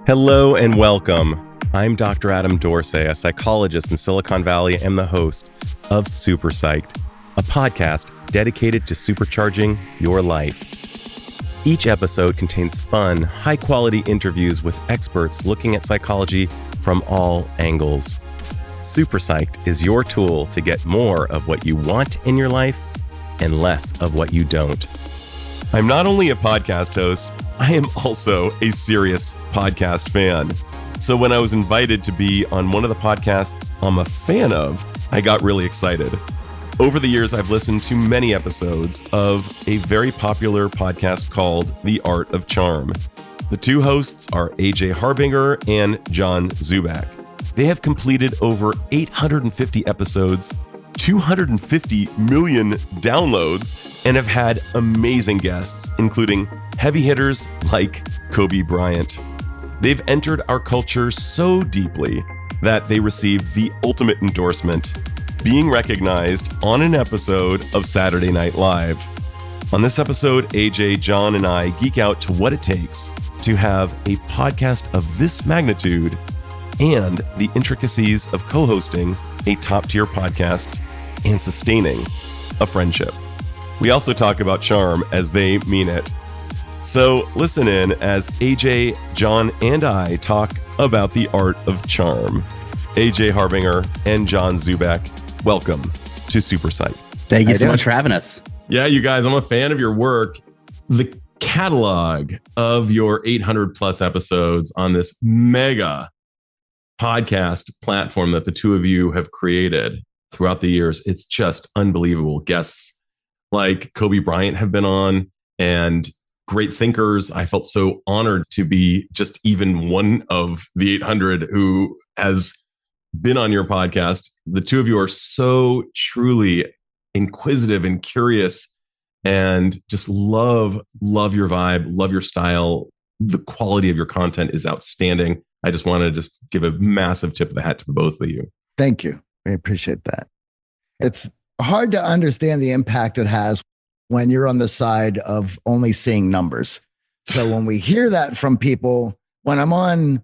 Hello and welcome. I'm Dr. Adam Dorsey, a psychologist in Silicon Valley and the host of SuperPsyched, a podcast dedicated to supercharging your life. Each episode contains fun, high-quality interviews with experts looking at psychology from all angles. SuperPsyched is your tool to get more of what you want in your life and less of what you don't. I'm not only a podcast host, I am also a serious podcast fan. So when I was invited to be on one of the podcasts I'm a fan of, I got really excited. Over the years, I've listened to many episodes of a very popular podcast called The Art of Charm. The two hosts are AJ Harbinger and John Dzubak. They have completed over 850 episodes, 250 million downloads, and have had amazing guests, including heavy hitters like Kobe Bryant. They've entered our culture so deeply that they received the ultimate endorsement, being recognized on an episode of Saturday Night Live. On this episode, AJ, John, and I geek out to what it takes to have a podcast of this magnitude and the intricacies of co-hosting a top-tier podcast and sustaining a friendship. We also talk about charm as they mean it. So listen in as AJ, John, and I talk about the art of charm. AJ Harbinger and John Dzubak, welcome to SuperPsyched. Thank you so much for having us. Yeah, you guys, I'm a fan of your work. The catalog of your 800 plus episodes on this mega podcast platform that the two of you have created throughout the years, it's just unbelievable. Guests like Kobe Bryant have been on, and great thinkers. I felt so honored to be just even one of the 800 who has been on your podcast. The two of you are so truly inquisitive and curious, and just love your vibe, love your style. The quality of your content is outstanding. I just want to just give a massive tip of the hat to both of you. Thank you. I appreciate that. It's hard to understand the impact it has when you're on the side of only seeing numbers. So when we hear that from people, when I'm on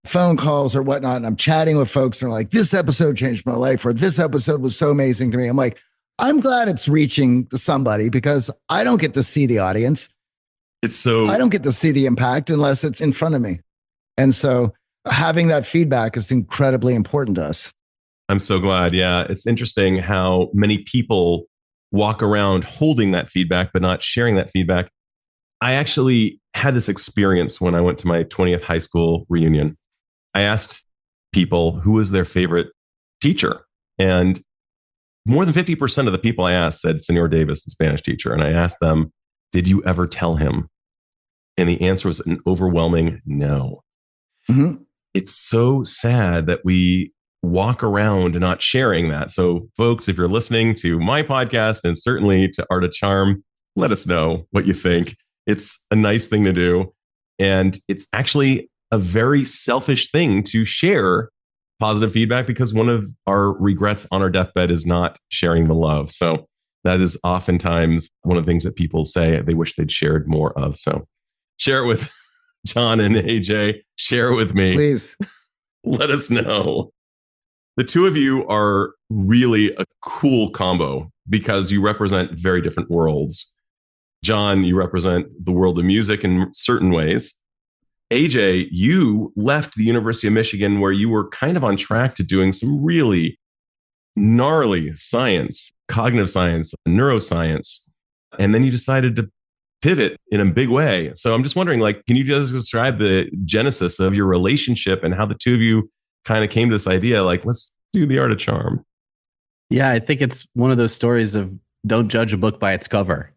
phone calls or whatnot, and I'm chatting with folks and they're like, this episode changed my life, or this episode was so amazing to me. I'm like, I'm glad it's reaching somebody, because I don't get to see the audience. I don't get to see the impact unless it's in front of me. And so having that feedback is incredibly important to us. I'm so glad. Yeah. It's interesting how many people walk around holding that feedback, but not sharing that feedback. I actually had this experience when I went to my 20th high school reunion. I asked people who was their favorite teacher, and more than 50% of the people I asked said Senor Davis, the Spanish teacher. And I asked them, did you ever tell him? And the answer was an overwhelming no. Mm-hmm. It's so sad that we walk around not sharing that. So folks, if you're listening to my podcast and certainly to Art of Charm, let us know what you think. It's a nice thing to do. And it's actually a very selfish thing to share positive feedback, because one of our regrets on our deathbed is not sharing the love. So that is oftentimes one of the things that people say they wish they'd shared more of. So share it with John and AJ. Share it with me. Please. Let us know. The two of you are really a cool combo because you represent very different worlds. John, you represent the world of music in certain ways. AJ, you left the University of Michigan, where you were kind of on track to doing some really gnarly science, cognitive science, neuroscience. And then you decided to pivot in a big way. So I'm just wondering, can you just describe the genesis of your relationship and how the two of you kind of came to this idea, let's do the Art of Charm? Yeah, I think it's one of those stories of don't judge a book by its cover.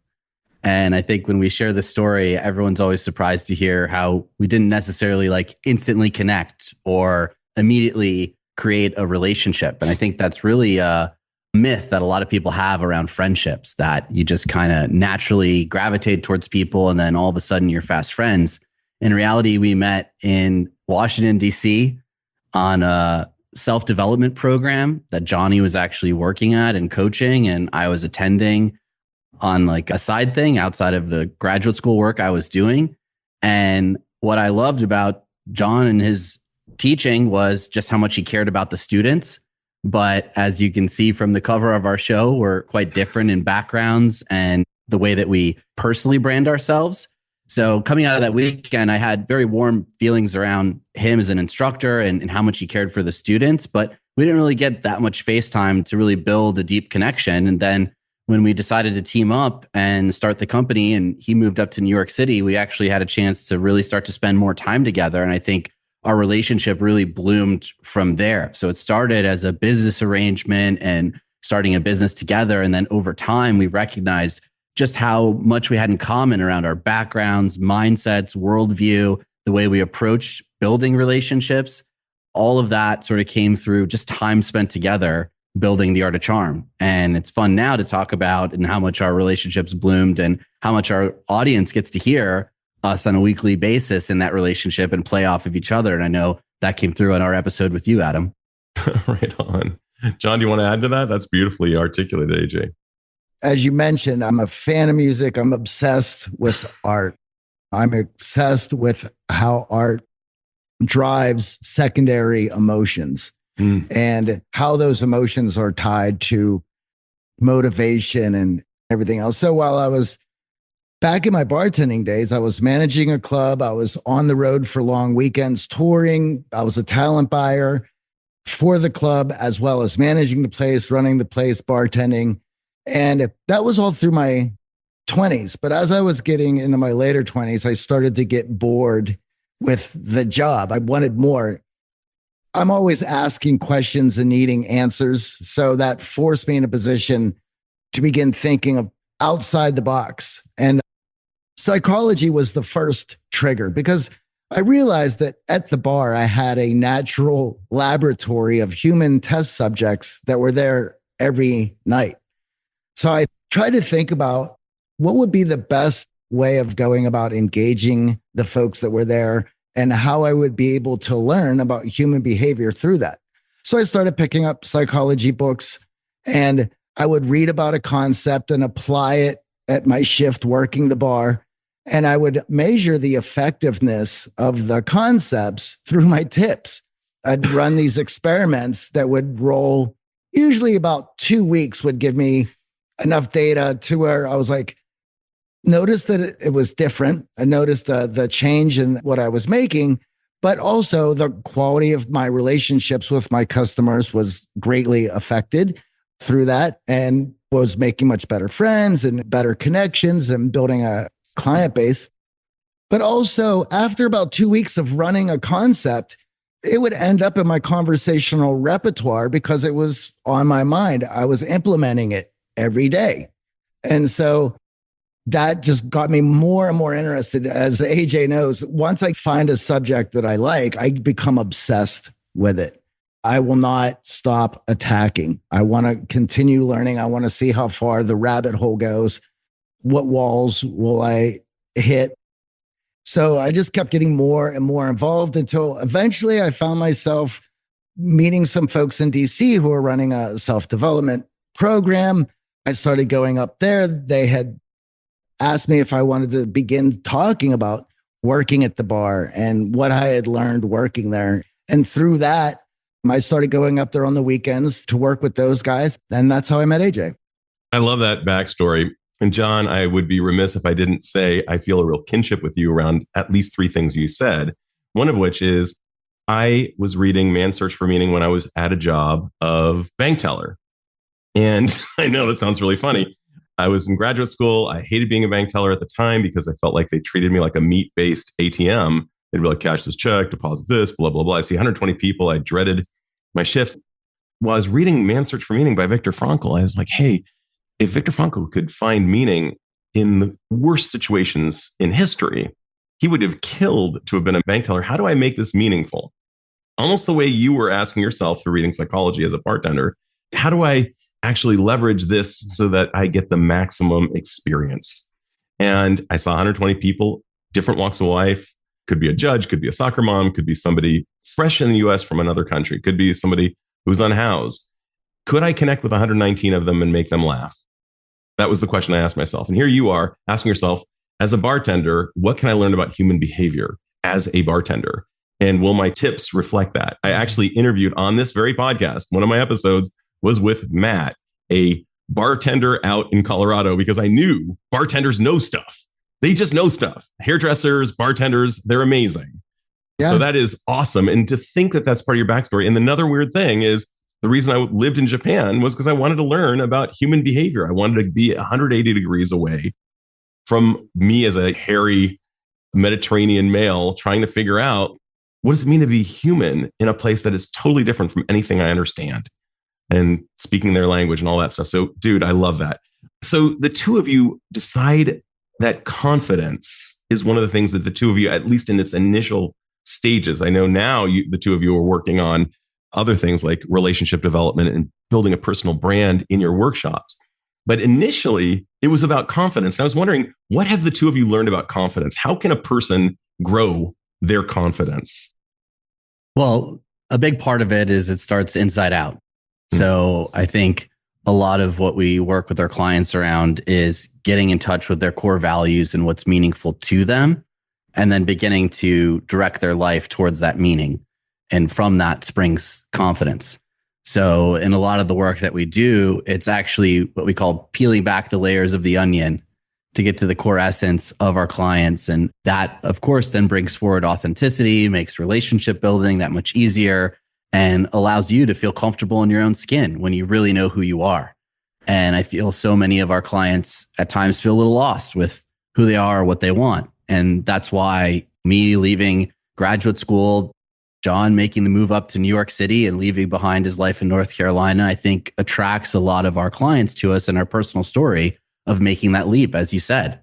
And I think when we share the story, everyone's always surprised to hear how we didn't necessarily instantly connect or immediately create a relationship. And I think that's really a myth that a lot of people have around friendships, that you just kind of naturally gravitate towards people and then all of a sudden you're fast friends. In reality, we met in Washington, D.C. on a self-development program that Johnny was actually working at and coaching, and I was attending on a side thing outside of the graduate school work I was doing. And what I loved about John and his teaching was just how much he cared about the students. But as you can see from the cover of our show, we're quite different in backgrounds and the way that we personally brand ourselves. So coming out of that weekend, I had very warm feelings around him as an instructor and how much he cared for the students. But we didn't really get that much face time to really build a deep connection. And then when we decided to team up and start the company and he moved up to New York City, we actually had a chance to really start to spend more time together. And I think our relationship really bloomed from there. So it started as a business arrangement and starting a business together. And then over time, we recognized just how much we had in common around our backgrounds, mindsets, worldview, the way we approach building relationships. All of that sort of came through just time spent together building the Art of Charm. And it's fun now to talk about and how much our relationships bloomed and how much our audience gets to hear us on a weekly basis in that relationship and play off of each other. And I know that came through in our episode with you, Adam. Right on. John, do you want to add to that? That's beautifully articulated, AJ. As you mentioned, I'm a fan of music. I'm obsessed with art. I'm obsessed with how art drives secondary emotions and how those emotions are tied to motivation and everything else. So while I was back in my bartending days, I was managing a club. I was on the road for long weekends touring. I was a talent buyer for the club, as well as managing the place, running the place, bartending. And that was all through my 20s. But as I was getting into my later 20s, I started to get bored with the job. I wanted more. I'm always asking questions and needing answers. So that forced me in a position to begin thinking of outside the box. And psychology was the first trigger because I realized that at the bar, I had a natural laboratory of human test subjects that were there every night. So I tried to think about what would be the best way of going about engaging the folks that were there and how I would be able to learn about human behavior through that. So I started picking up psychology books and I would read about a concept and apply it at my shift working the bar. And I would measure the effectiveness of the concepts through my tips. I'd run these experiments that would roll, usually about 2 weeks would give me enough data to where I was like, noticed that it was different. I noticed the change in what I was making, but also the quality of my relationships with my customers was greatly affected through that and was making much better friends and better connections and building a client base. But also after about 2 weeks of running a concept, it would end up in my conversational repertoire because it was on my mind. I was implementing it every day. And so that just got me more and more interested. As AJ knows, once I find a subject that I like, I become obsessed with it. I will not stop attacking. I want to continue learning. I want to see how far the rabbit hole goes. What walls will I hit? So I just kept getting more and more involved until eventually I found myself meeting some folks in DC who were running a self-development program. I started going up there. They had asked me if I wanted to begin talking about working at the bar and what I had learned working there. And through that, I started going up there on the weekends to work with those guys. And that's how I met AJ. I love that backstory. And John, I would be remiss if I didn't say I feel a real kinship with you around at least 3 things you said. One of which is I was reading Man's Search for Meaning when I was at a job of bank teller. And I know that sounds really funny. I was in graduate school. I hated being a bank teller at the time because I felt like they treated me like a meat-based ATM. They'd be like, cash this check, deposit this, blah, blah, blah. I see 120 people. I dreaded my shifts. While I was reading Man's Search for Meaning by Viktor Frankl, I was like, hey, if Viktor Frankl could find meaning in the worst situations in history, he would have killed to have been a bank teller. How do I make this meaningful? Almost the way you were asking yourself through reading psychology as a bartender. How do I actually leverage this so that I get the maximum experience? And I saw 120 people, different walks of life. Could be a judge, could be a soccer mom, could be somebody fresh in the US from another country, could be somebody who's unhoused. Could I connect with 119 of them and make them laugh? That was the question I asked myself. And here you are asking yourself, as a bartender, what can I learn about human behavior as a bartender? And will my tips reflect that? I actually interviewed on this very podcast. One of my episodes was with Matt, a bartender out in Colorado, because I knew bartenders know stuff. They just know stuff. Hairdressers, bartenders, they're amazing. Yeah. So that is awesome. And to think that that's part of your backstory. And another weird thing is the reason I lived in Japan was because I wanted to learn about human behavior. I wanted to be 180 degrees away from me as a hairy Mediterranean male trying to figure out what does it mean to be human in a place that is totally different from anything I understand and speaking their language and all that stuff. So, dude, I love that. So the two of you decide that confidence is one of the things that the two of you, at least in its initial stages, I know now the two of you are working on other things like relationship development and building a personal brand in your workshops. But initially, it was about confidence. And I was wondering, what have the two of you learned about confidence? How can a person grow their confidence? Well, a big part of it is it starts inside out. So I think a lot of what we work with our clients around is getting in touch with their core values and what's meaningful to them, and then beginning to direct their life towards that meaning. And from that springs confidence. So in a lot of the work that we do, it's actually what we call peeling back the layers of the onion to get to the core essence of our clients. And that, of course, then brings forward authenticity, makes relationship building that much easier, and allows you to feel comfortable in your own skin when you really know who you are. And I feel so many of our clients at times feel a little lost with who they are or what they want. And that's why me leaving graduate school, John making the move up to New York City and leaving behind his life in North Carolina, I think attracts a lot of our clients to us in our personal story of making that leap, as you said,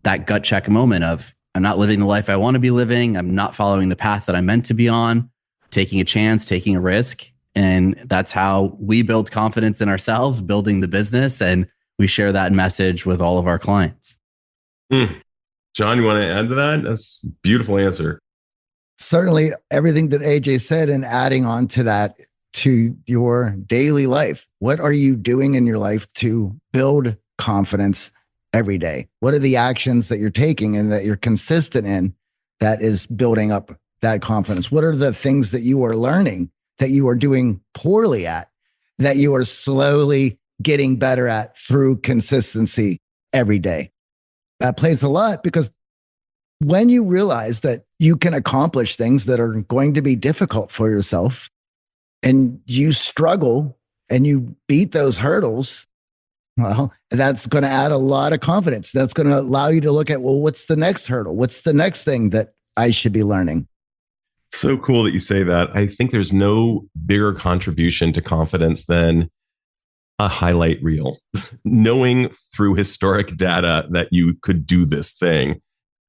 that gut check moment of, I'm not living the life I want to be living. I'm not following the path that I'm meant to be on, taking a chance, taking a risk. And that's how we build confidence in ourselves, building the business. And we share that message with all of our clients. John, you want to add to that? That's a beautiful answer. Certainly everything that AJ said, and adding on to that, to your daily life. What are you doing in your life to build confidence every day? What are the actions that you're taking and that you're consistent in that is building up that confidence? What are the things that you are learning that you are doing poorly at, that you are slowly getting better at through consistency every day? That plays a lot, because when you realize that you can accomplish things that are going to be difficult for yourself, and you struggle and you beat those hurdles, well, that's going to add a lot of confidence. That's going to allow you to look at, well, what's the next hurdle? What's the next thing that I should be learning? So cool that you say that. I think there's no bigger contribution to confidence than a highlight reel. Knowing through historic data that you could do this thing.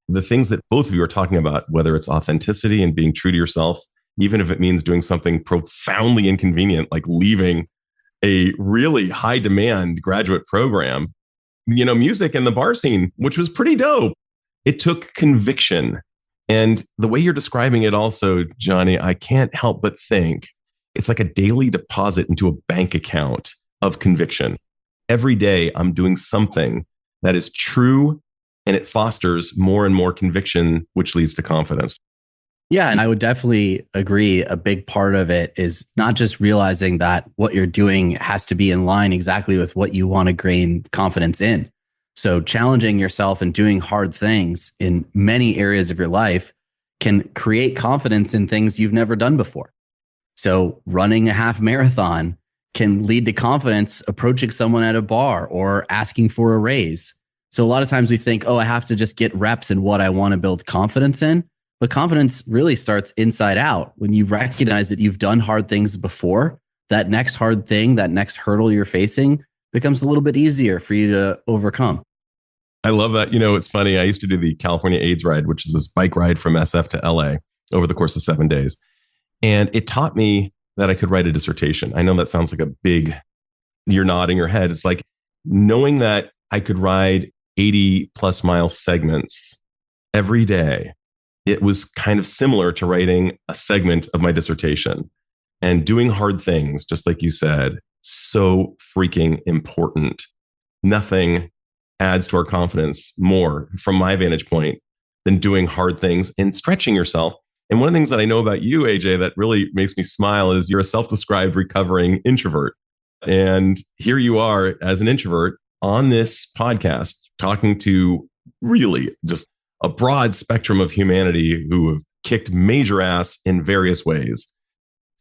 The things that both of you are talking about, whether it's authenticity and being true to yourself, even if it means doing something profoundly inconvenient, like leaving a really high demand graduate program, music and the bar scene, which was pretty dope. It took conviction. And the way you're describing it also, Johnny, I can't help but think it's like a daily deposit into a bank account of conviction. Every day I'm doing something that is true, and it fosters more and more conviction, which leads to confidence. Yeah, and I would definitely agree. A big part of it is not just realizing that what you're doing has to be in line exactly with what you want to gain confidence in. So challenging yourself and doing hard things in many areas of your life can create confidence in things you've never done before. So running a half marathon can lead to confidence approaching someone at a bar or asking for a raise. So a lot of times we think, I have to just get reps in what I want to build confidence in. But confidence really starts inside out. When you recognize that you've done hard things before, that next hard thing, that next hurdle you're facing becomes a little bit easier for you to overcome. I love that. It's funny. I used to do the California AIDS ride, which is this bike ride from SF to LA over the course of 7 days. And it taught me that I could write a dissertation. I know that sounds like a big, you're nodding your head. It's like knowing that I could ride 80 plus mile segments every day. It was kind of similar to writing a segment of my dissertation, and doing hard things, just like you said, so freaking important. Nothing adds to our confidence more, from my vantage point, than doing hard things and stretching yourself. And one of the things that I know about you, AJ, that really makes me smile is you're a self-described recovering introvert. And here you are as an introvert on this podcast, talking to really just a broad spectrum of humanity who have kicked major ass in various ways.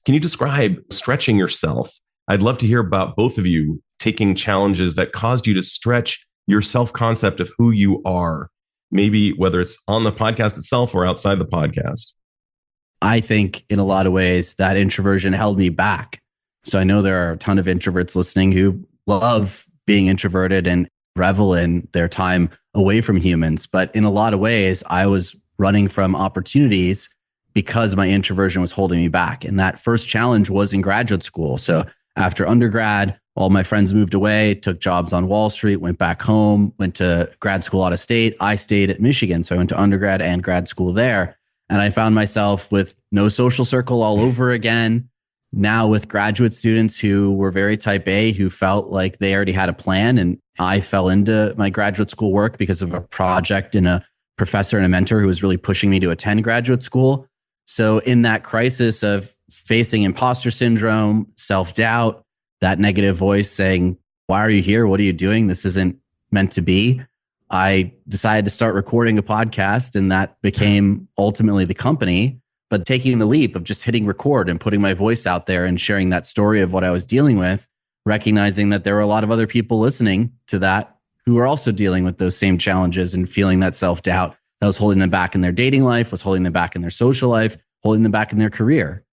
Can you describe stretching yourself? I'd love to hear about both of you taking challenges that caused you to stretch your self-concept of who you are, maybe whether it's on the podcast itself or outside the podcast. I think in a lot of ways that introversion held me back. So I know there are a ton of introverts listening who love being introverted and revel in their time away from humans. But in a lot of ways, I was running from opportunities because my introversion was holding me back. And that first challenge was in graduate school. So after undergrad, all my friends moved away, took jobs on Wall Street, went back home, went to grad school out of state. I stayed at Michigan. So I went to undergrad and grad school there. And I found myself with no social circle all over again. Now with graduate students who were very type A, who felt like they already had a plan. And I fell into my graduate school work because of a project and a professor and a mentor who was really pushing me to attend graduate school. So in that crisis of facing imposter syndrome, self-doubt, that negative voice saying, why are you here? What are you doing? This isn't meant to be. I decided to start recording a podcast, and that became ultimately the company. But taking the leap of just hitting record and putting my voice out there and sharing that story of what I was dealing with, recognizing that there were a lot of other people listening to that who are also dealing with those same challenges and feeling that self-doubt that was holding them back in their dating life, was holding them back in their social life, holding them back in their career.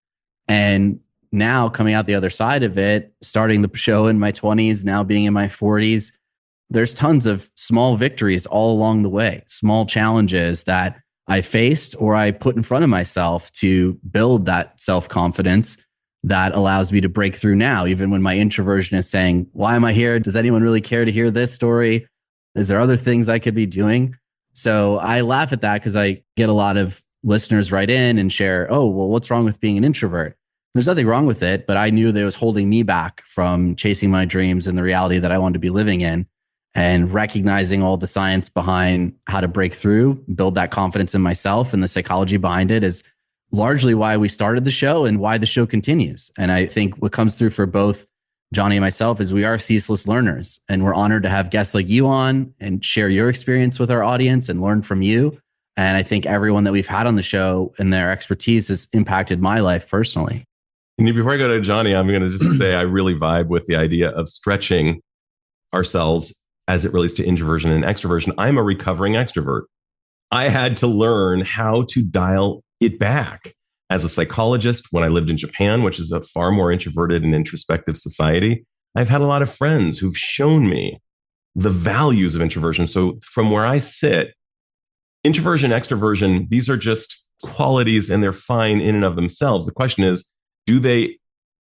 And now coming out the other side of it, starting the show in my 20s, now being in my 40s, there's tons of small victories all along the way, small challenges that I faced or I put in front of myself to build that self-confidence that allows me to break through now, even when my introversion is saying, why am I here? Does anyone really care to hear this story? Is there other things I could be doing? So I laugh at that because I get a lot of listeners write in and share, oh, well, what's wrong with being an introvert? There's nothing wrong with it, but I knew that it was holding me back from chasing my dreams and the reality that I wanted to be living in. And recognizing all the science behind how to break through, build that confidence in myself, and the psychology behind it is largely why we started the show and why the show continues. And I think what comes through for both Johnny and myself is we are ceaseless learners, and we're honored to have guests like you on and share your experience with our audience and learn from you. And I think everyone that we've had on the show and their expertise has impacted my life personally. And before I go to Johnny, I'm going to just say I really vibe with the idea of stretching ourselves as it relates to introversion and extroversion. I'm a recovering extrovert. I had to learn how to dial it back. As a psychologist, when I lived in Japan, which is a far more introverted and introspective society, I've had a lot of friends who've shown me the values of introversion. So from where I sit, introversion, extroversion, these are just qualities and they're fine in and of themselves. The question is, do they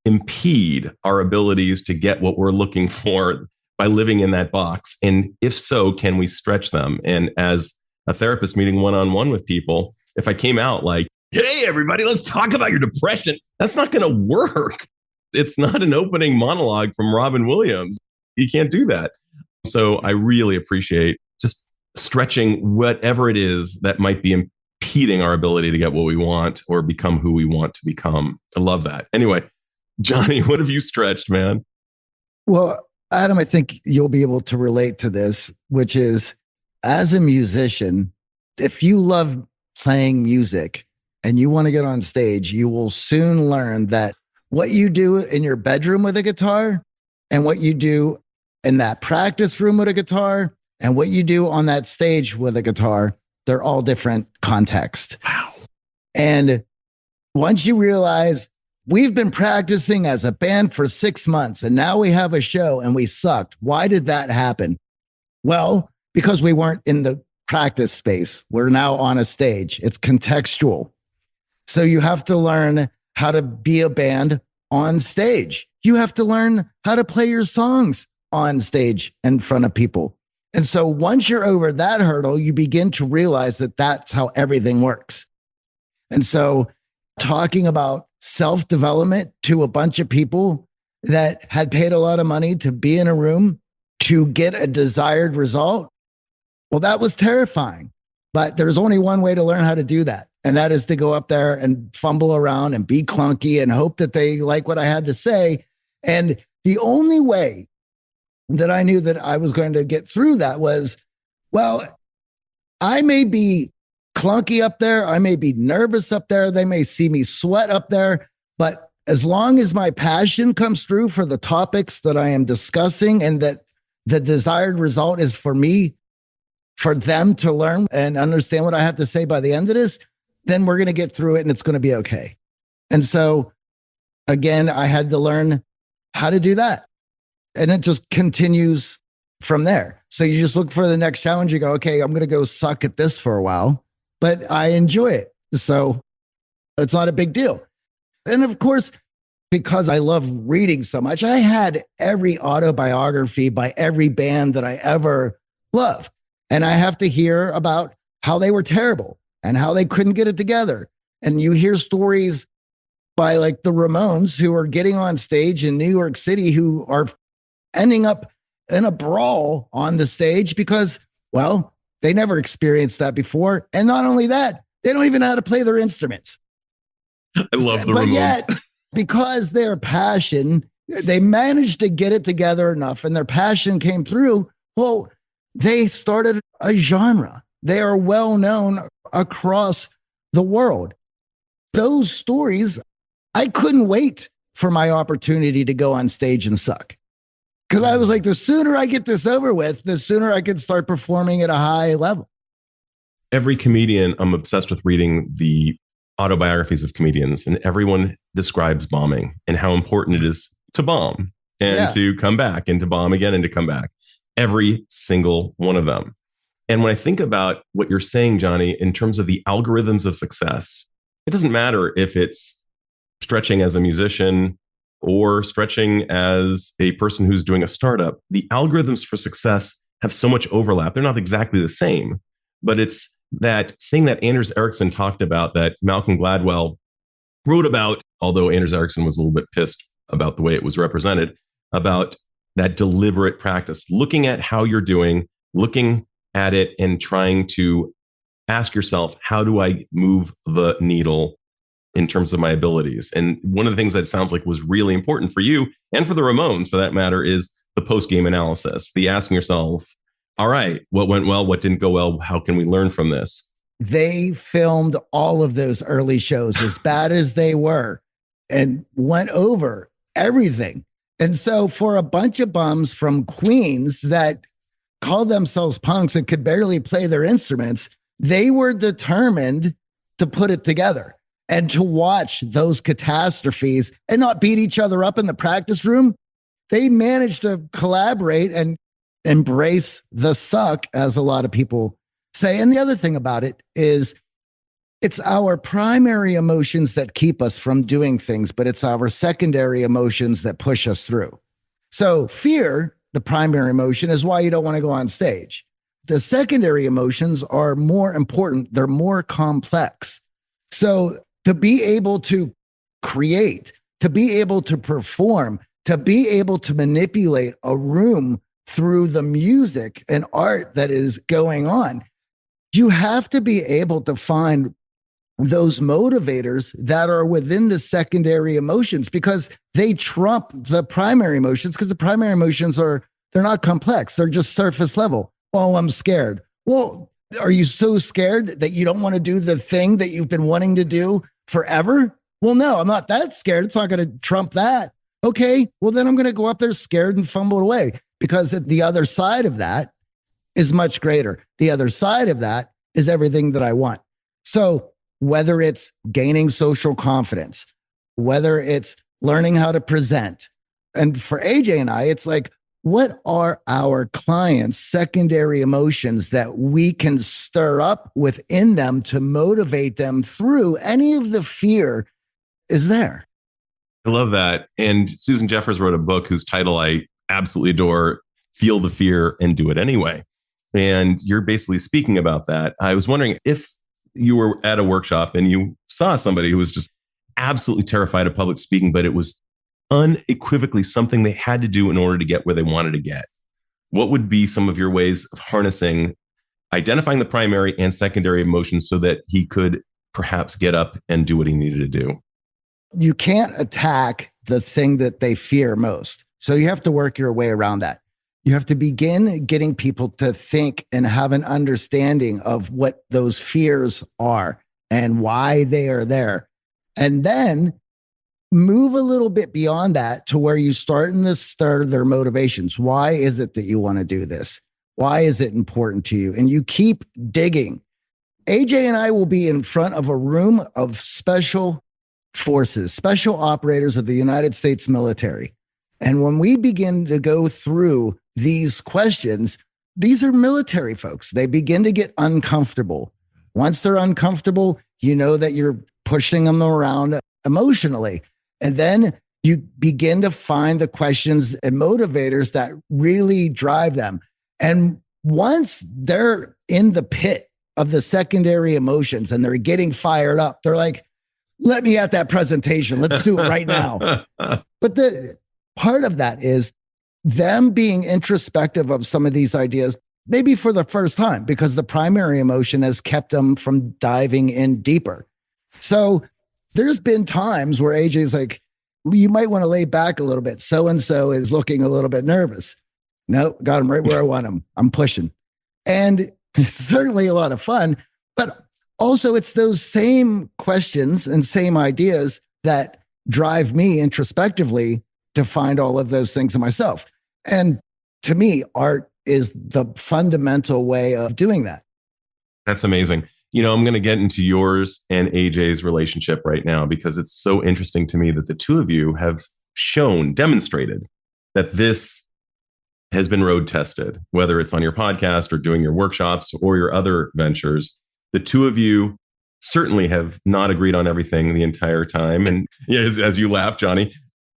impede our abilities to get what we're looking for by living in that box? And if so, can we stretch them? And as a therapist meeting one-on-one with people, if I came out like, hey, everybody, let's talk about your depression, that's not going to work. It's not an opening monologue from Robin Williams. You can't do that. So I really appreciate just stretching whatever it is that might be impeding our ability to get what we want or become who we want to become. I love that. Anyway, Johnny, what have you stretched, man? Well, Adam, I think you'll be able to relate to this, which is as a musician, if you love playing music and you want to get on stage, you will soon learn that what you do in your bedroom with a guitar and what you do in that practice room with a guitar and what you do on that stage with a guitar, they're all different context. Wow. And once you realize we've been practicing as a band for 6 months and now we have a show and we sucked. Why did that happen? Well, because we weren't in the practice space. We're now on a stage. It's contextual. So you have to learn how to be a band on stage. You have to learn how to play your songs on stage in front of people. And so once you're over that hurdle, you begin to realize that that's how everything works. And so talking about self-development to a bunch of people that had paid a lot of money to be in a room to get a desired result, well, that was terrifying. But there's only one way to learn how to do that. And that is to go up there and fumble around and be clunky and hope that they like what I had to say. And the only way that I knew that I was going to get through that was, well, I may be clunky up there. I may be nervous up there. They may see me sweat up there. But as long as my passion comes through for the topics that I am discussing and that the desired result is for me, for them to learn and understand what I have to say by the end of this, then we're going to get through it and it's going to be okay. And so, again, I had to learn how to do that. And it just continues from there. So you just look for the next challenge. You go, okay, I'm going to go suck at this for a while, but I enjoy it. So it's not a big deal. And of course, because I love reading so much, I had every autobiography by every band that I ever loved. And I have to hear about how they were terrible and how they couldn't get it together. And you hear stories by like the Ramones who are getting on stage in New York City who are ending up in a brawl on the stage because, well, they never experienced that before. And not only that, they don't even know how to play their instruments. I love the But Ramones. yet, because their passion, they managed to get it together enough and their passion came through. Well, they started a genre. They are well known across the world. Those stories, I couldn't wait for my opportunity to go on stage and suck. Because I was like, the sooner I get this over with, the sooner I can start performing at a high level. Every comedian, I'm obsessed with reading the autobiographies of comedians, and everyone describes bombing and how important it is to bomb and to come back and to bomb again and to come back. Every single one of them. And when I think about what you're saying, Johnny, in terms of the algorithms of success, it doesn't matter if it's stretching as a musician or stretching as a person who's doing a startup. The algorithms for success have so much overlap. They're not exactly the same, but it's that thing that Anders Ericsson talked about that Malcolm Gladwell wrote about, although Anders Ericsson was a little bit pissed about the way it was represented, about that deliberate practice, looking at how you're doing, looking at it and trying to ask yourself, how do I move the needle in terms of my abilities? And one of the things that sounds like was really important for you and for the Ramones, for that matter, is the post-game analysis, the asking yourself, all right, what went well, what didn't go well, how can we learn from this? They filmed all of those early shows as bad as they were and went over everything. And so for a bunch of bums from Queens that called themselves punks and could barely play their instruments, they were determined to put it together and to watch those catastrophes and not beat each other up in the practice room. They managed to collaborate and embrace the suck, as a lot of people say. And the other thing about it is it's our primary emotions that keep us from doing things, but it's our secondary emotions that push us through. So fear, the primary emotion, is why you don't want to go on stage. The secondary emotions are more important. They're more complex. So to be able to create, to be able to perform, to be able to manipulate a room through the music and art that is going on, you have to be able to find those motivators that are within the secondary emotions because they trump the primary emotions, because the primary emotions they're not complex. They're just surface level. Oh, I'm scared. Well, are you so scared that you don't want to do the thing that you've been wanting to do forever? Well, no, I'm not that scared. It's not going to trump that. Okay, well, then I'm going to go up there scared and fumble away, because the other side of that is much greater. The other side of that is everything that I want. So whether it's gaining social confidence, whether it's learning how to present, and for AJ and I, it's like, what are our clients' secondary emotions that we can stir up within them to motivate them through any of the fear is there? I love that. And Susan Jeffers wrote a book whose title I absolutely adore, Feel the Fear and Do It Anyway. And you're basically speaking about that. I was wondering if you were at a workshop and you saw somebody who was just absolutely terrified of public speaking, but it was unequivocally something they had to do in order to get where they wanted to get. What would be some of your ways of harnessing identifying the primary and secondary emotions so that he could perhaps get up and do what he needed to do. You can't attack the thing that they fear most. So you have to work your way around that. You have to begin getting people to think and have an understanding of what those fears are and why they are there. And then move a little bit beyond that to where you start in the start of their motivations. Why is it that you want to do this? Why is it important to you? And you keep digging. AJ and I will be in front of a room of special forces, special operators of the United States military. And when we begin to go through these questions, these are military folks. They begin to get uncomfortable. Once they're uncomfortable, you know that you're pushing them around emotionally. And then you begin to find the questions and motivators that really drive them. And once they're in the pit of the secondary emotions and they're getting fired up, they're like, let me at that presentation. Let's do it right now. But the part of that is them being introspective of some of these ideas, maybe for the first time, because the primary emotion has kept them from diving in deeper. So there's been times where AJ's like, you might want to lay back a little bit. So-and-so is looking a little bit nervous. No, got him right where I want him. I'm pushing. And it's certainly a lot of fun, but also it's those same questions and same ideas that drive me introspectively to find all of those things in myself. And to me, art is the fundamental way of doing that. That's amazing. You know, I'm going to get into yours and AJ's relationship right now because it's so interesting to me that the two of you have demonstrated that this has been road tested, whether it's on your podcast or doing your workshops or your other ventures. The two of you certainly have not agreed on everything the entire time. And yeah, as you laugh, Johnny,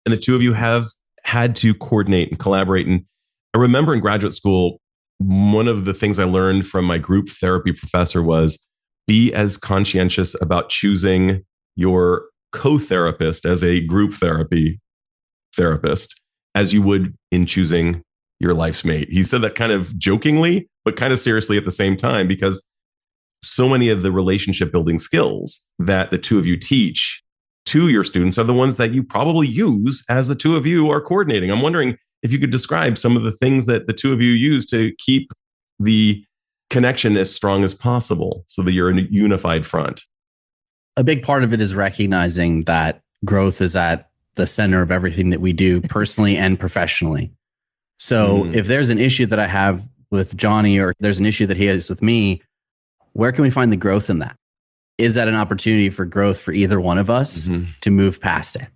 and the two of you have had to coordinate and collaborate. And I remember in graduate school, one of the things I learned from my group therapy professor was be as conscientious about choosing your co-therapist as a group therapy therapist as you would in choosing your life's mate. He said that kind of jokingly, but kind of seriously at the same time, because so many of the relationship building skills that the two of you teach to your students are the ones that you probably use as the two of you are coordinating. I'm wondering if you could describe some of the things that the two of you use to keep the connection as strong as possible so that you're in a unified front. A big part of it is recognizing that growth is at the center of everything that we do personally and professionally. So if there's an issue that I have with Johnny or there's an issue that he has with me, where can we find the growth in that? Is that an opportunity for growth for either one of us to move past it?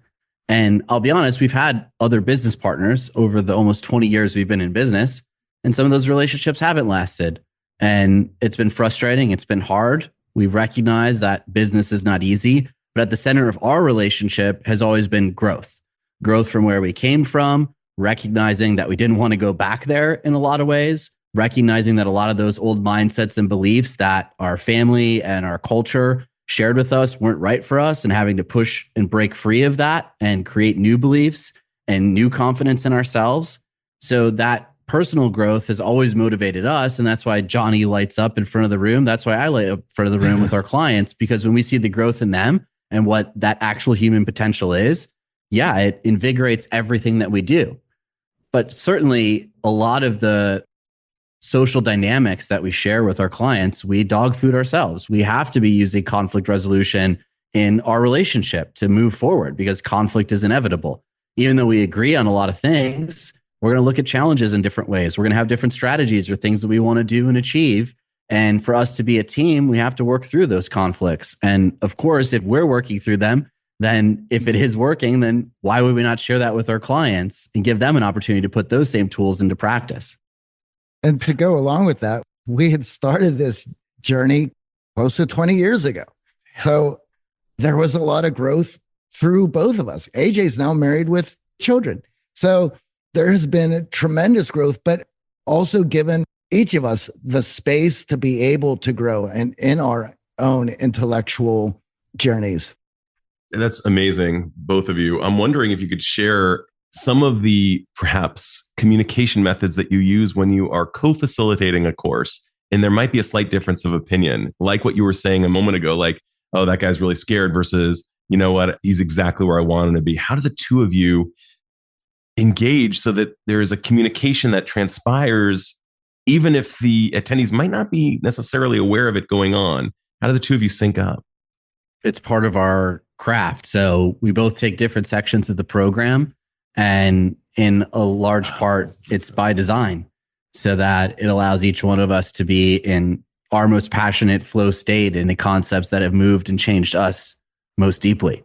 And I'll be honest, we've had other business partners over the almost 20 years we've been in business, and some of those relationships haven't lasted. And it's been frustrating. It's been hard. We recognize that business is not easy, but at the center of our relationship has always been growth. Growth from where we came from, recognizing that we didn't want to go back there in a lot of ways, recognizing that a lot of those old mindsets and beliefs that our family and our culture shared with us weren't right for us, and having to push and break free of that and create new beliefs and new confidence in ourselves. So that personal growth has always motivated us. And that's why Johnny lights up in front of the room. That's why I light up in front of the room with our clients, because when we see the growth in them and what that actual human potential is, yeah, it invigorates everything that we do. But certainly a lot of the social dynamics that we share with our clients, we dog food ourselves. We have to be using conflict resolution in our relationship to move forward because conflict is inevitable. Even though we agree on a lot of things, we're going to look at challenges in different ways. We're going to have different strategies or things that we want to do and achieve. And for us to be a team, we have to work through those conflicts. And of course, if we're working through them, then if it is working, then why would we not share that with our clients and give them an opportunity to put those same tools into practice? And to go along with that, we had started this journey close to 20 years ago. So there was a lot of growth through both of us. AJ's now married with children. So there has been a tremendous growth, but also given each of us the space to be able to grow and in our own intellectual journeys. That's amazing, both of you. I'm wondering if you could share some of the perhaps communication methods that you use when you are co-facilitating a course And there might be a slight difference of opinion, like what you were saying a moment ago, like, oh, that guy's really scared versus, you know what, he's exactly where I want him to be. How do the two of you engage so that there is a communication that transpires, even if the attendees might not be necessarily aware of it going on? How do the two of you sync up? It's part of our craft. So we both take different sections of the program, and in a large part, it's by design so that it allows each one of us to be in our most passionate flow state in the concepts that have moved and changed us most deeply.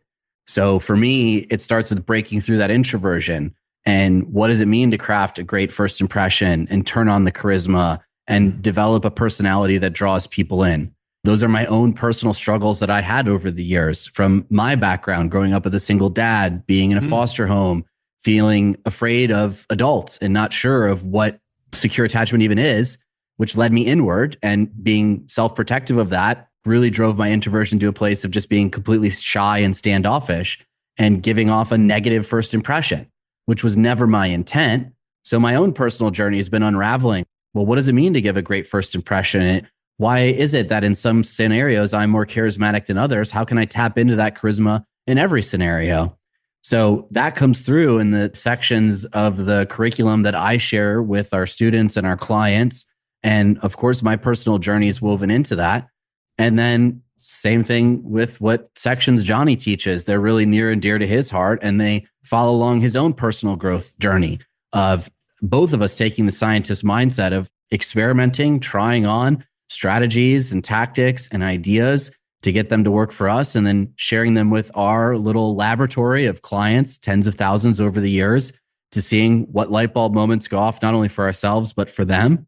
So for me, it starts with breaking through that introversion. And what does it mean to craft a great first impression and turn on the charisma and develop a personality that draws people in? Those are my own personal struggles that I had over the years from my background, growing up with a single dad, being in a foster home, feeling afraid of adults and not sure of what secure attachment even is, which led me inward, and being self-protective of that really drove my introversion to a place of just being completely shy and standoffish and giving off a negative first impression, which was never my intent. So my own personal journey has been unraveling. Well, what does it mean to give a great first impression? Why is it that in some scenarios I'm more charismatic than others? How can I tap into that charisma in every scenario? So that comes through in the sections of the curriculum that I share with our students and our clients. And of course, my personal journey is woven into that. And then same thing with what sections Johnny teaches. They're really near and dear to his heart, and they follow along his own personal growth journey of both of us taking the scientist mindset of experimenting, trying on strategies and tactics and ideas to get them to work for us, and then sharing them with our little laboratory of clients, tens of thousands over the years, to seeing what light bulb moments go off, not only for ourselves, but for them.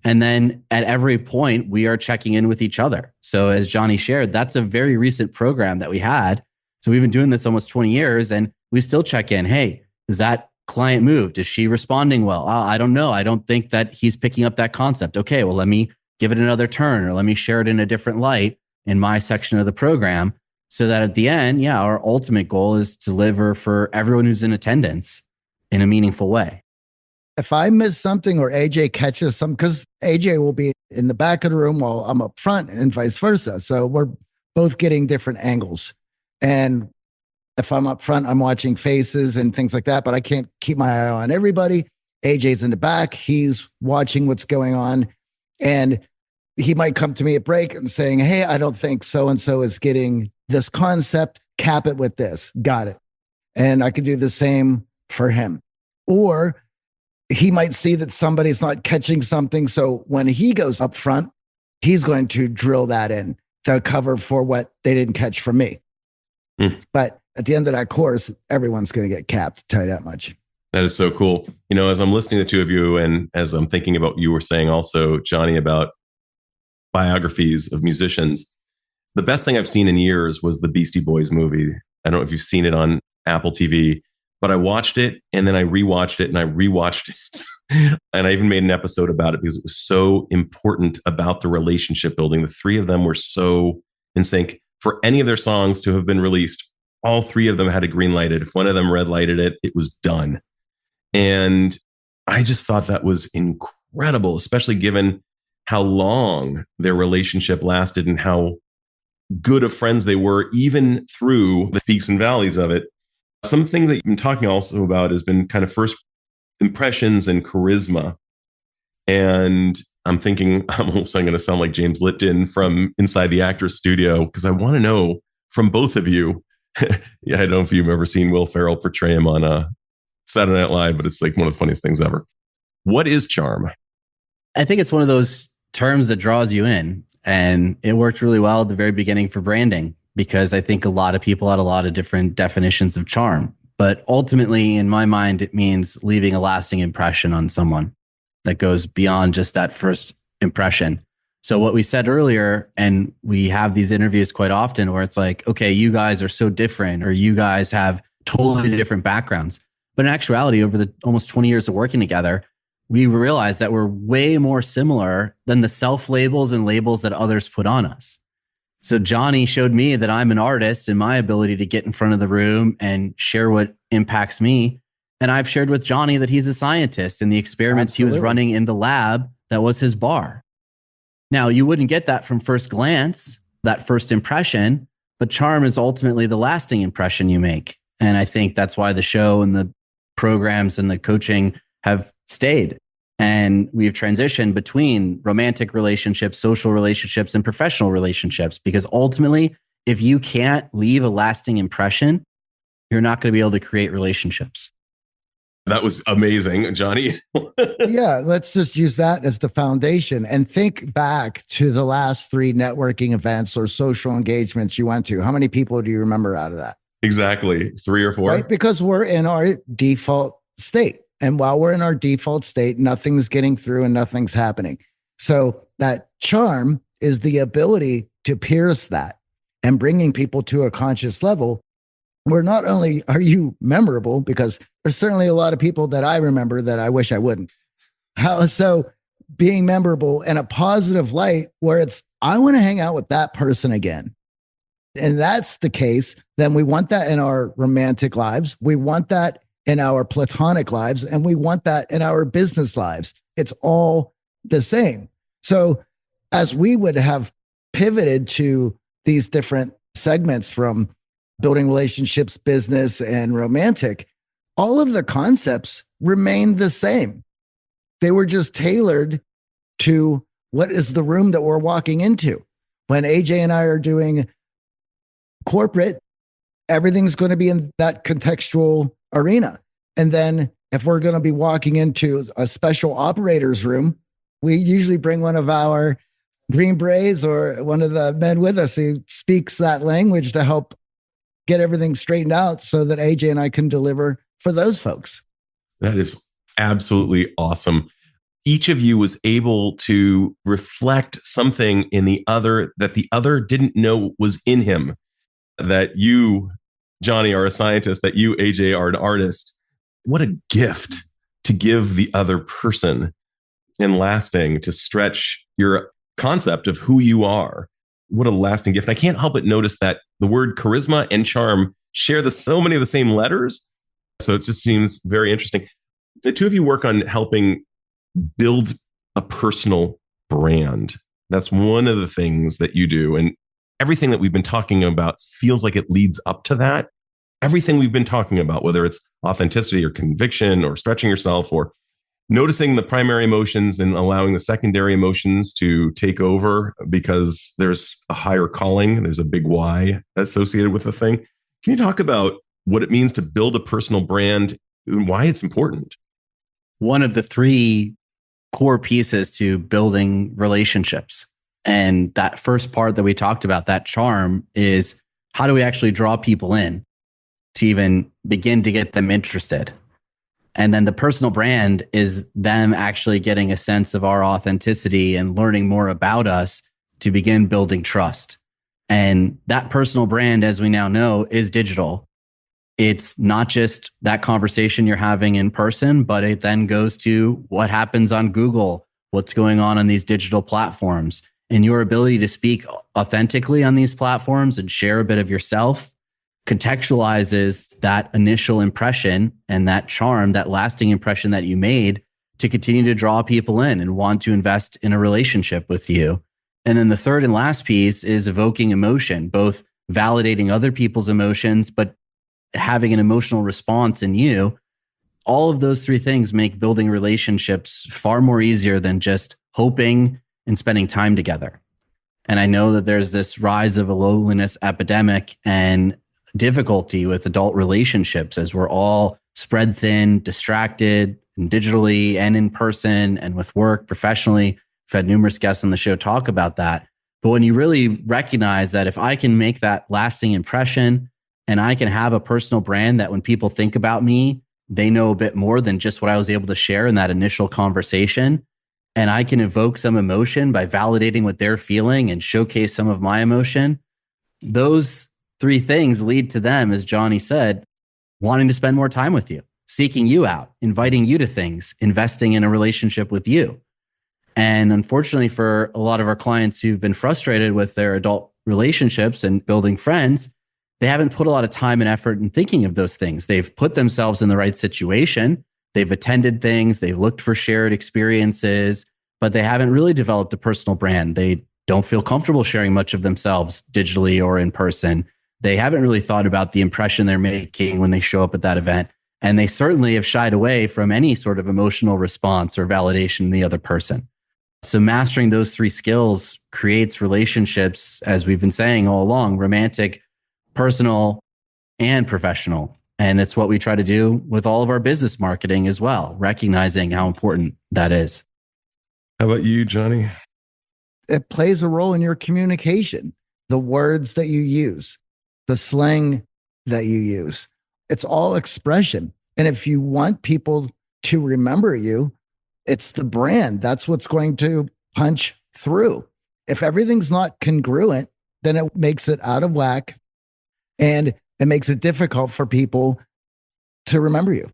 And then at every point, we are checking in with each other. So as Johnny shared, that's a very recent program that we had. So we've been doing this almost 20 years, and we still check in. Hey, is that client moved? Is she responding well? I don't know. I don't think that he's picking up that concept. Okay, well, let me give it another turn, or let me share it in a different light in my section of the program, so that at the end, our ultimate goal is to deliver for everyone who's in attendance in a meaningful way. If I miss something or AJ catches something, because AJ will be in the back of the room while I'm up front and vice versa. So we're both getting different angles. And if I'm up front, I'm watching faces and things like that, but I can't keep my eye on everybody. AJ's in the back. He's watching what's going on. And he might come to me at break and saying, hey, I don't think so-and-so is getting this concept. Cap it with this. Got it. And I could do the same for him. Or he might see that somebody's not catching something. So when he goes up front, he's going to drill that in to cover for what they didn't catch from me. But at the end of that course, everyone's going to get capped, tell you that much. That is so cool. You know, as I'm listening to the two of you, and as I'm thinking about what you were saying also, Johnny, about biographies of musicians, the best thing I've seen in years was the Beastie Boys movie. I don't know if you've seen it on Apple TV, but I watched it and then I rewatched it and I rewatched it. And I even made an episode about it because it was so important about the relationship building. The three of them were so in sync. For any of their songs to have been released, all three of them had to green light it. If one of them red lighted it, it was done. And I just thought that was incredible, especially given how long their relationship lasted and how good of friends they were, even through the peaks and valleys of it. Something that you've been talking also about has been kind of first impressions and charisma. And I'm thinking, I'm also going to sound like James Lipton from Inside the Actors Studio, because I want to know from both of you. Yeah, I don't know if you've ever seen Will Ferrell portray him on Saturday Night Live, but it's like one of the funniest things ever. What is charm? I think it's one of those terms that draws you in. And it worked really well at the very beginning for branding, because I think a lot of people had a lot of different definitions of charm. But ultimately, in my mind, it means leaving a lasting impression on someone that goes beyond just that first impression. So what we said earlier, and we have these interviews quite often where it's like, okay, you guys are so different, or you guys have totally different backgrounds. But in actuality, over the almost 20 years of working together, we realized that we're way more similar than the self-labels and labels that others put on us. So Johnny showed me that I'm an artist and my ability to get in front of the room and share what impacts me. And I've shared with Johnny that he's a scientist and the experiments he was running in the lab, that was his bar. Now, you wouldn't get that from first glance, that first impression, but charm is ultimately the lasting impression you make. And I think that's why the show and the programs and the coaching have stayed. And we've transitioned between romantic relationships, social relationships, and professional relationships, because ultimately, if you can't leave a lasting impression, you're not going to be able to create relationships. That was amazing, Johnny. Yeah, let's just use that as the foundation and think back to the last 3 networking events or social engagements you went to. How many people do you remember out of that? Exactly. 3 or 4. Right? Because we're in our default state. And while we're in our default state, nothing's getting through and nothing's happening. So that charm is the ability to pierce that and bringing people to a conscious level where not only are you memorable, because there's certainly a lot of people that I remember that I wish I wouldn't. So being memorable in a positive light where it's, I want to hang out with that person again. And that's the case, then we want that in our romantic lives. We want that in our platonic lives, and we want that in our business lives. It's all the same. So as we would have pivoted to these different segments from building relationships, business, and romantic, all of the concepts remained the same. They were just tailored to what is the room that we're walking into. When AJ and I are doing corporate, everything's going to be in that contextual arena. And then if we're going to be walking into a special operators room, we usually bring one of our Green Berets or one of the men with us who speaks that language to help get everything straightened out so that AJ and I can deliver for those folks. That is absolutely awesome. Each of you was able to reflect something in the other that the other didn't know was in him. That you, Johnny, are a scientist, that you, AJ, are an artist. What a gift to give the other person, and lasting, to stretch your concept of who you are. What a lasting gift. And I can't help but notice that the word charisma and charm share so many of the same letters. So it just seems very interesting. The two of you work on helping build a personal brand. That's one of the things that you do. And everything that we've been talking about feels like it leads up to that. Everything we've been talking about, whether it's authenticity or conviction or stretching yourself or noticing the primary emotions and allowing the secondary emotions to take over because there's a higher calling, there's a big why associated with the thing. Can you talk about what it means to build a personal brand and why it's important? One of the 3 core pieces to building relationships, and that first part that we talked about, that charm, is how do we actually draw people in to even begin to get them interested? And then the personal brand is them actually getting a sense of our authenticity and learning more about us to begin building trust. And that personal brand, as we now know, is digital. It's not just that conversation you're having in person, but it then goes to what happens on Google, what's going on these digital platforms, and your ability to speak authentically on these platforms and share a bit of yourself contextualizes that initial impression and that charm, that lasting impression that you made, to continue to draw people in and want to invest in a relationship with you. And then the third and last piece is evoking emotion, both validating other people's emotions, but having an emotional response in you. All of those 3 things make building relationships far more easier than just hoping and spending time together. And I know that there's this rise of a loneliness epidemic and difficulty with adult relationships as we're all spread thin, distracted, and digitally and in person and with work professionally. We've had numerous guests on the show talk about that. But when you really recognize that if I can make that lasting impression and I can have a personal brand that when people think about me, they know a bit more than just what I was able to share in that initial conversation, and I can evoke some emotion by validating what they're feeling and showcase some of my emotion, those 3 things lead to them, as Johnny said, wanting to spend more time with you, seeking you out, inviting you to things, investing in a relationship with you. And unfortunately, for a lot of our clients who've been frustrated with their adult relationships and building friends, they haven't put a lot of time and effort in thinking of those things. They've put themselves in the right situation. They've attended things. They've looked for shared experiences. but they haven't really developed a personal brand. They don't feel comfortable sharing much of themselves digitally or in person. They haven't really thought about the impression they're making when they show up at that event. And they certainly have shied away from any sort of emotional response or validation in the other person. So mastering those three skills creates relationships, as we've been saying all along, romantic, personal, and professional. And it's what we try to do with all of our business marketing as well, recognizing how important that is. How about you, Johnny? It plays a role in your communication, the words that you use, the slang that you use. It's all expression. And if you want people to remember you, it's the brand. That's what's going to punch through. If everything's not congruent, then it makes it out of whack and it makes it difficult for people to remember you.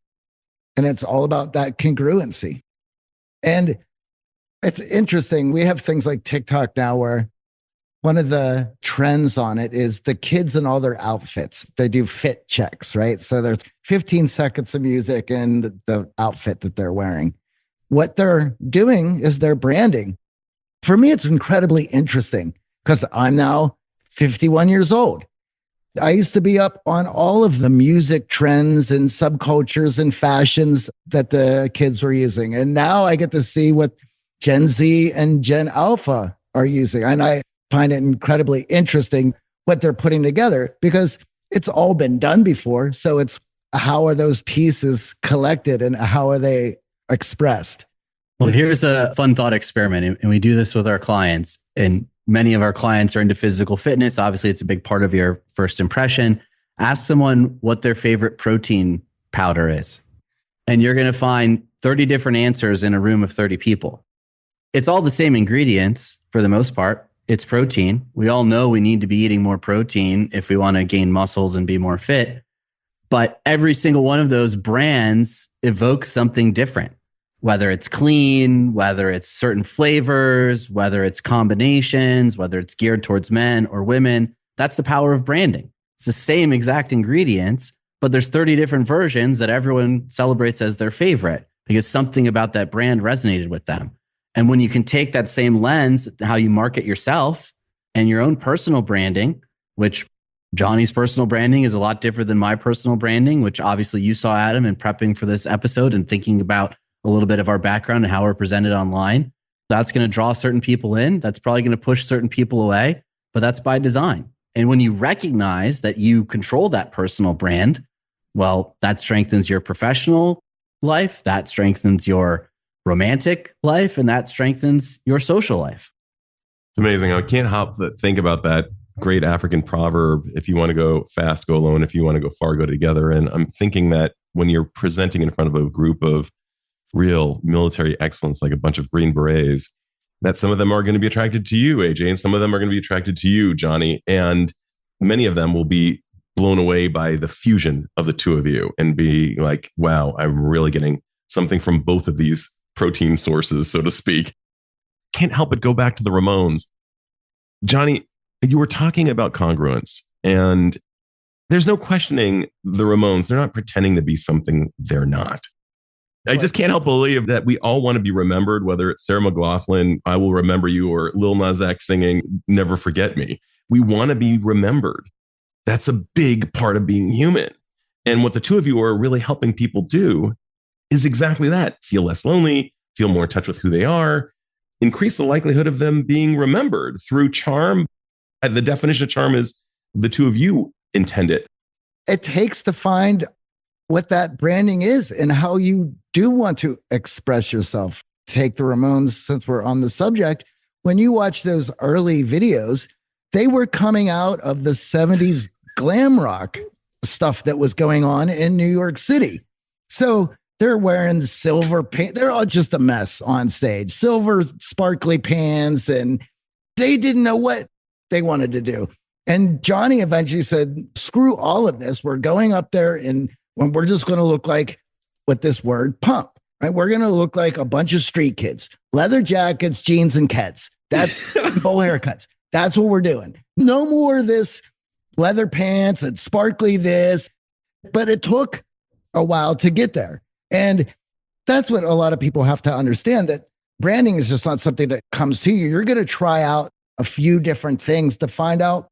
And it's all about that congruency. And it's interesting. We have things like TikTok now where one of the trends on it is the kids in all their outfits. They do fit checks, right? So there's 15 seconds of music and the outfit that they're wearing. What they're doing is they're branding. For me, it's incredibly interesting because I'm now 51 years old. I used to be up on all of the music trends and subcultures and fashions that the kids were using. And now I get to see what Gen Z and Gen Alpha are using. And I find it incredibly interesting what they're putting together because it's all been done before. So it's how are those pieces collected and how are they expressed? Well, here's a fun thought experiment. And we do this with our clients. And many of our clients are into physical fitness. Obviously, it's a big part of your first impression. Ask someone what their favorite protein powder is. And you're going to find 30 different answers in a room of 30 people. It's all the same ingredients for the most part. It's protein. We all know we need to be eating more protein if we want to gain muscles and be more fit. But every single one of those brands evokes something different, whether it's clean, whether it's certain flavors, whether it's combinations, whether it's geared towards men or women. That's the power of branding. It's the same exact ingredients, but there's 30 different versions that everyone celebrates as their favorite because something about that brand resonated with them. And when you can take that same lens, how you market yourself and your own personal branding, which Johnny's personal branding is a lot different than my personal branding, which obviously you saw, Adam, in prepping for this episode and thinking about a little bit of our background and how we're presented online. That's going to draw certain people in. That's probably going to push certain people away, but that's by design. And when you recognize that you control that personal brand, well, that strengthens your professional life, that strengthens your romantic life, and that strengthens your social life. It's amazing. I can't help but think about that great African proverb, if you want to go fast, go alone. If you want to go far, go together. And I'm thinking that when you're presenting in front of a group of real military excellence, like a bunch of Green Berets, that some of them are going to be attracted to you, AJ, and some of them are going to be attracted to you, Johnny. And many of them will be blown away by the fusion of the two of you and be like, wow, I'm really getting something from both of these protein sources, so to speak. Can't help but go back to the Ramones. Johnny, you were talking about congruence, and there's no questioning the Ramones. They're not pretending to be something they're not. I just can't help believe that we all want to be remembered, whether it's Sarah McLachlan, I Will Remember You, or Lil Nas X singing Never Forget Me. We want to be remembered. That's a big part of being human. And what the two of you are really helping people do is exactly that. Feel less lonely, feel more in touch with who they are, increase the likelihood of them being remembered through charm. The definition of charm is the two of you intend it. It takes to find what that branding is and how you do want to express yourself. Take the Ramones, since we're on the subject. When you watch those early videos, they were coming out of the 70s glam rock stuff that was going on in New York City. So they're wearing silver pants. They're all just a mess on stage. Silver sparkly pants, and they didn't know what they wanted to do. And Johnny eventually said, screw all of this. We're going up there and when we're just going to look like what this word pump, right? We're going to look like a bunch of street kids, leather jackets, jeans, and Keds. That's bowl haircuts. That's what we're doing. No more of this leather pants and sparkly this, but it took a while to get there. And that's what a lot of people have to understand, that branding is just not something that comes to you. You're going to try out a few different things to find out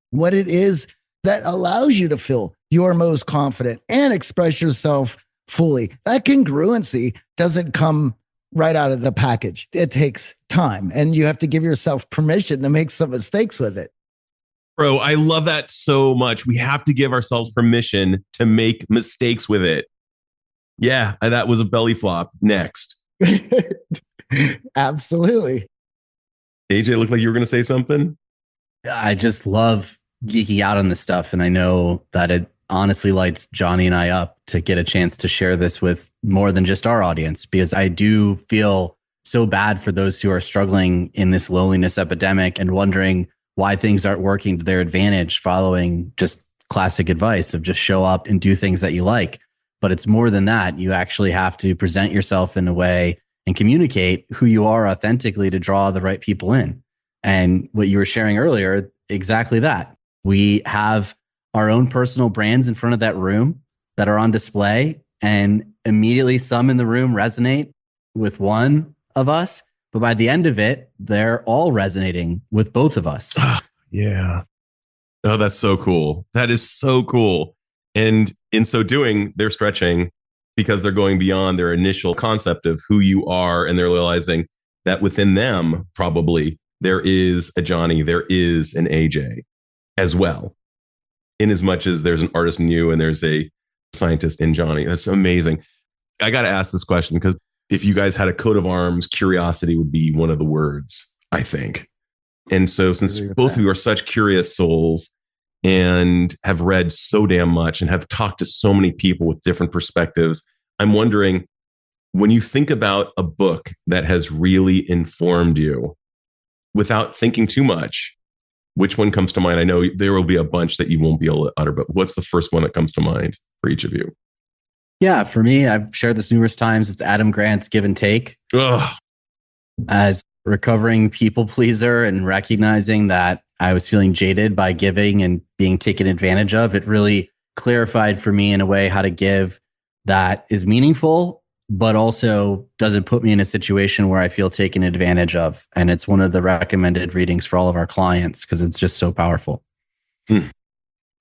what it is that allows you to feel your most confident and express yourself fully. That congruency doesn't come right out of the package. It takes time, and you have to give yourself permission to make some mistakes with it. Bro, I love that so much. We have to give ourselves permission to make mistakes with it. Yeah, that was a belly flop. Next. Absolutely. AJ, looked like you were going to say something. I just love geeking out on this stuff. And I know that it honestly lights Johnny and I up to get a chance to share this with more than just our audience, because I do feel so bad for those who are struggling in this loneliness epidemic and wondering why things aren't working to their advantage, following just classic advice of just show up and do things that you like. But it's more than that. You actually have to present yourself in a way and communicate who you are authentically to draw the right people in. And what you were sharing earlier, exactly that. We have our own personal brands in front of that room that are on display, and immediately some in the room resonate with one of us. But by the end of it, they're all resonating with both of us. Yeah. Oh, that's so cool. That is so cool. And in so doing, they're stretching because they're going beyond their initial concept of who you are. And they're realizing that within them, probably there is a Johnny, there is an AJ as well. In as much as there's an artist in you and there's a scientist in Johnny. That's amazing. I got to ask this question because if you guys had a coat of arms, curiosity would be one of the words, I think. And so since both of you are such curious souls and have read so damn much and have talked to so many people with different perspectives, I'm wondering, when you think about a book that has really informed you without thinking too much, which one comes to mind? I know there will be a bunch that you won't be able to utter, but what's the first one that comes to mind for each of you? Yeah, for me, I've shared this numerous times. It's Adam Grant's Give and Take. Ugh. As a recovering people pleaser and recognizing that I was feeling jaded by giving and being taken advantage of, it really clarified for me in a way how to give that is meaningful, but also doesn't put me in a situation where I feel taken advantage of. And it's one of the recommended readings for all of our clients because it's just so powerful.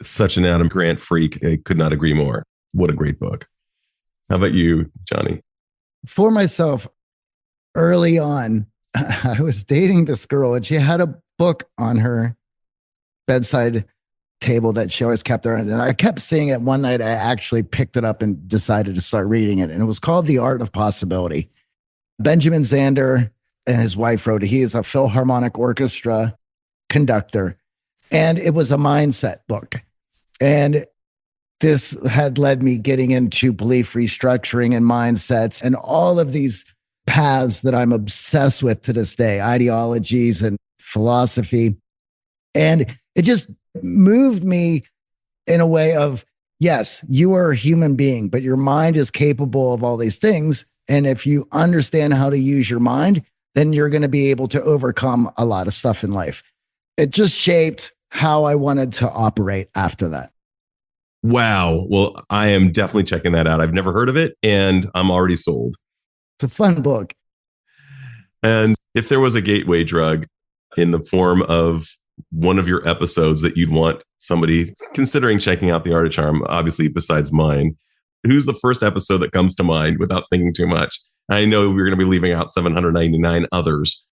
Such an Adam Grant freak. I could not agree more. What a great book. How about you, Johnny? For myself, early on, I was dating this girl and she had a book on her bedside table that she always kept there. And I kept seeing it. One night I actually picked it up and decided to start reading it. And it was called The Art of Possibility. Benjamin Zander and his wife wrote it. He is a Philharmonic Orchestra conductor. And it was a mindset book. And this had led me getting into belief restructuring and mindsets and all of these paths that I'm obsessed with to this day, ideologies and philosophy. And it just moved me in a way of, yes, you are a human being, but your mind is capable of all these things. And if you understand how to use your mind, then you're going to be able to overcome a lot of stuff in life. It just shaped how I wanted to operate after that. Wow. Well, I am definitely checking that out. I've never heard of it and I'm already sold. It's a fun book. And if there was a gateway drug in the form of one of your episodes that you'd want somebody considering checking out The Art of Charm, obviously besides mine, who's the first episode that comes to mind without thinking too much? I know we're going to be leaving out 799 others.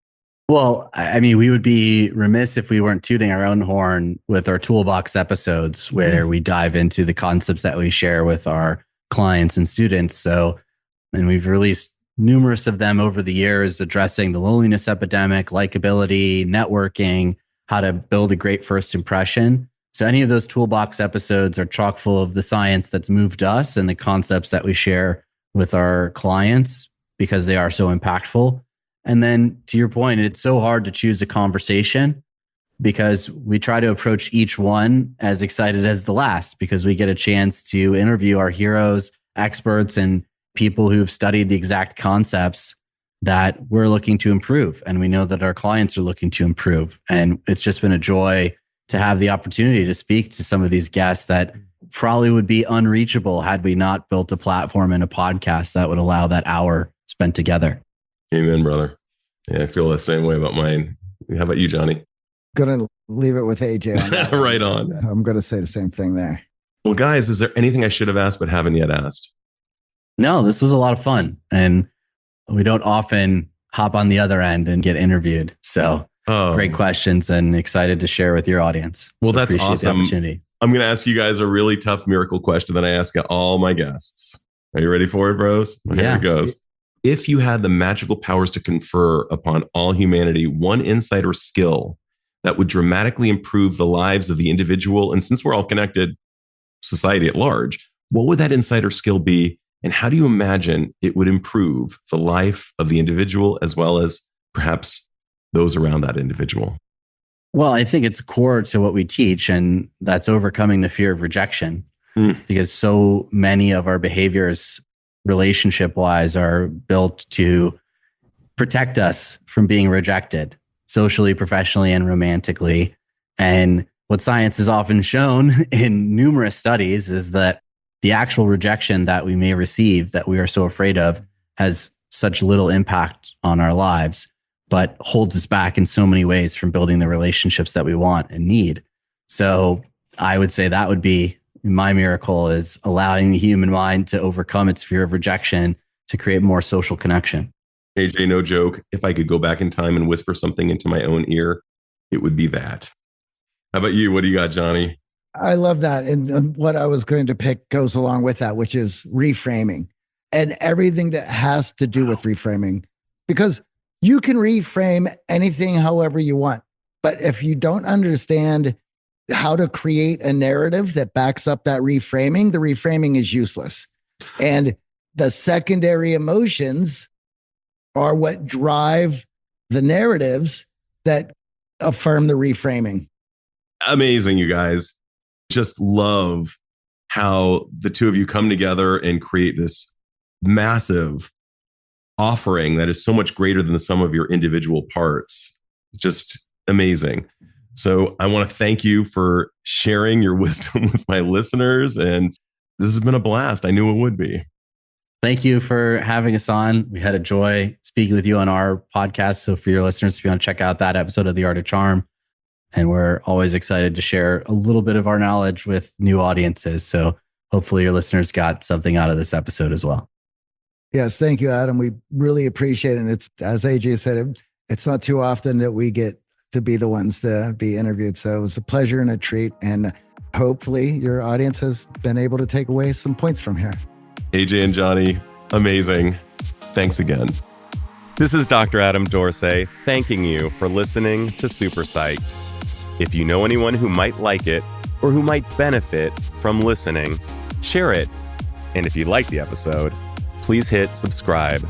Well, I mean, we would be remiss if we weren't tooting our own horn with our toolbox episodes where we dive into the concepts that we share with our clients and students. So, and we've released numerous of them over the years addressing the loneliness epidemic, likability, networking, how to build a great first impression. So any of those toolbox episodes are chock full of the science that's moved us and the concepts that we share with our clients because they are so impactful. And then to your point, it's so hard to choose a conversation because we try to approach each one as excited as the last because we get a chance to interview our heroes, experts, and people who've studied the exact concepts that we're looking to improve. And we know that our clients are looking to improve. And it's just been a joy to have the opportunity to speak to some of these guests that probably would be unreachable had we not built a platform and a podcast that would allow that hour spent together. Amen, brother. Yeah, I feel the same way about mine. How about you, Johnny? Gonna leave it with AJ on that. Right on. I'm gonna say the same thing there. Well, guys, is there anything I should have asked but haven't yet asked? No, this was a lot of fun. And we don't often hop on the other end and get interviewed. So great questions and excited to share with your audience. Well, so that's awesome. The opportunity. I'm going to ask you guys a really tough miracle question that I ask all my guests. Are you ready for it, bros? Well, here it goes. If you had the magical powers to confer upon all humanity one insight or skill that would dramatically improve the lives of the individual, and since we're all connected, society at large, what would that insight or skill be? And how do you imagine it would improve the life of the individual as well as perhaps those around that individual? Well, I think it's core to what we teach, and that's overcoming the fear of rejection. Because so many of our behaviors, relationship-wise, are built to protect us from being rejected socially, professionally, and romantically. And what science has often shown in numerous studies is that the actual rejection that we may receive that we are so afraid of has such little impact on our lives, but holds us back in so many ways from building the relationships that we want and need. So I would say that would be my miracle, is allowing the human mind to overcome its fear of rejection to create more social connection. AJ, no joke. If I could go back in time and whisper something into my own ear, it would be that. How about you? What do you got, Johnny? I love that. And what I was going to pick goes along with that, which is reframing and everything that has to do with reframing, because you can reframe anything however you want. But if you don't understand how to create a narrative that backs up that reframing, the reframing is useless. And the secondary emotions are what drive the narratives that affirm the reframing. Amazing, you guys. Just love how the two of you come together and create this massive offering that is so much greater than the sum of your individual parts. Just amazing. So I want to thank you for sharing your wisdom with my listeners. And this has been a blast. I knew it would be. Thank you for having us on. We had a joy speaking with you on our podcast. So for your listeners, if you want to check out that episode of The Art of Charm, and we're always excited to share a little bit of our knowledge with new audiences. So hopefully your listeners got something out of this episode as well. Yes, thank you, Adam. We really appreciate it. And it's, as AJ said, it's not too often that we get to be the ones to be interviewed. So it was a pleasure and a treat. And hopefully your audience has been able to take away some points from here. AJ and Johnny, amazing. Thanks again. This is Dr. Adam Dorsey thanking you for listening to SuperPsyched. If you know anyone who might like it or who might benefit from listening, share it. And if you like the episode, please hit subscribe.